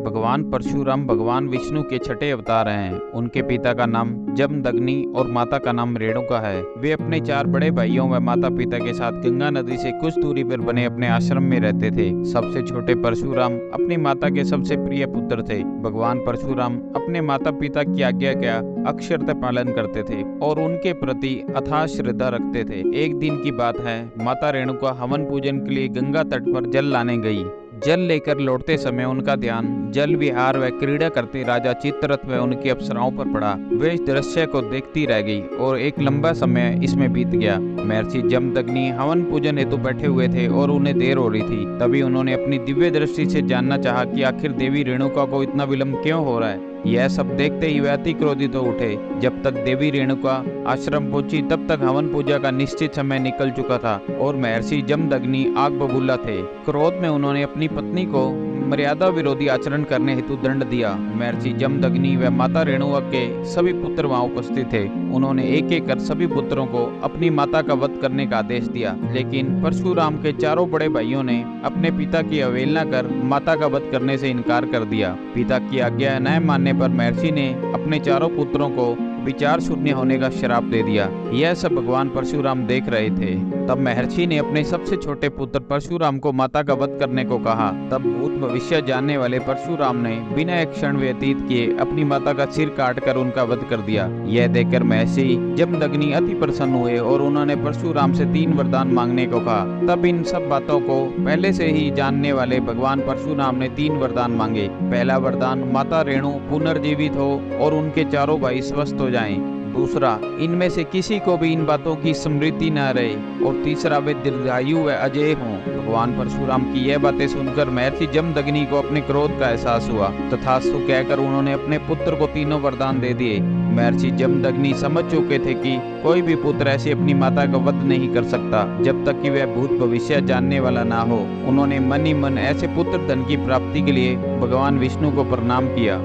भगवान परशुराम भगवान विष्णु के छठे अवतार हैं। उनके पिता का नाम जमदग्नि और माता का नाम रेणुका है। वे अपने 4 बड़े भाइयों व माता पिता के साथ गंगा नदी से कुछ दूरी पर बने अपने आश्रम में रहते थे। सबसे छोटे परशुराम अपनी माता के सबसे प्रिय पुत्र थे। भगवान परशुराम अपने माता पिता की आज्ञा का अक्षरशः पालन करते थे और उनके प्रति अथाह श्रद्धा रखते थे। एक दिन की बात है, माता रेणुका हवन पूजन के लिए गंगा तट पर जल लाने गई। जल लेकर लौटते समय उनका ध्यान जल विहार व क्रीड़ा करते राजा चित्ररथ व उनकी अप्सराओं पर पड़ा। वे इस दृश्य को देखती रह गई और एक लंबा समय इसमें बीत गया। महर्षि जमदग्नि हवन पूजन हेतु बैठे हुए थे और उन्हें देर हो रही थी। तभी उन्होंने अपनी दिव्य दृष्टि से जानना चाहा कि आखिर देवी रेणुका को इतना विलंब क्यों हो रहा है। यह सब देखते ही वे अति क्रोधित हो उठे। जब तक देवी रेणुका आश्रम पहुंची तब तक हवन पूजा का निश्चित समय निकल चुका था और महर्षि जमदग्नि आग बबूला थे। क्रोध में उन्होंने अपनी पत्नी को मर्यादा विरोधी आचरण करने हेतु दंड दिया। महर्षि जमदग्नि व माता रेणुका के सभी पुत्र वहां उपस्थित थे। उन्होंने एक एक कर सभी पुत्रों को अपनी माता का वध करने का आदेश दिया, लेकिन परशुराम के 4 बड़े भाइयों ने अपने पिता की अवहेलना कर माता का वध करने से इनकार कर दिया। पिता की आज्ञा न मानने पर महर्षि ने अपने 4 पुत्रों को विचार शून्य होने का श्राप दे दिया। यह सब भगवान परशुराम देख रहे थे। तब महर्षि ने अपने सबसे छोटे पुत्र परशुराम को माता का वध करने को कहा। तब भूत भविष्य जानने वाले परशुराम ने बिना एक क्षण व्यतीत किए अपनी माता का सिर काटकर उनका वध कर दिया। यह देखकर महर्षि जमदग्नि अति प्रसन्न हुए और उन्होंने परशुराम से 3 वरदान मांगने को कहा। तब इन सब बातों को पहले से ही जानने वाले भगवान परशुराम ने 3 वरदान मांगे। पहला वरदान, माता रेणु पुनर्जीवित हो और उनके 4 भाई स्वस्थ हो जाएं। दूसरा, इनमें से किसी को भी इन बातों की स्मृति न रहे। और तीसरा, वे दीर्घायु व अजय हों। भगवान परशुराम की यह बातें सुनकर महर्षि जमदग्नि को अपने क्रोध का एहसास हुआ। तथास्तु कहकर उन्होंने अपने पुत्र को 3 वरदान दे दिए। महर्षि जमदग्नि समझ चुके थे कि कोई भी पुत्र ऐसी अपनी माता का वध नहीं कर सकता जब तक कि वह भूत भविष्य जानने वाला ना हो। उन्होंने मन ही मन ऐसे पुत्र धन की प्राप्ति के लिए भगवान विष्णु को प्रणाम किया।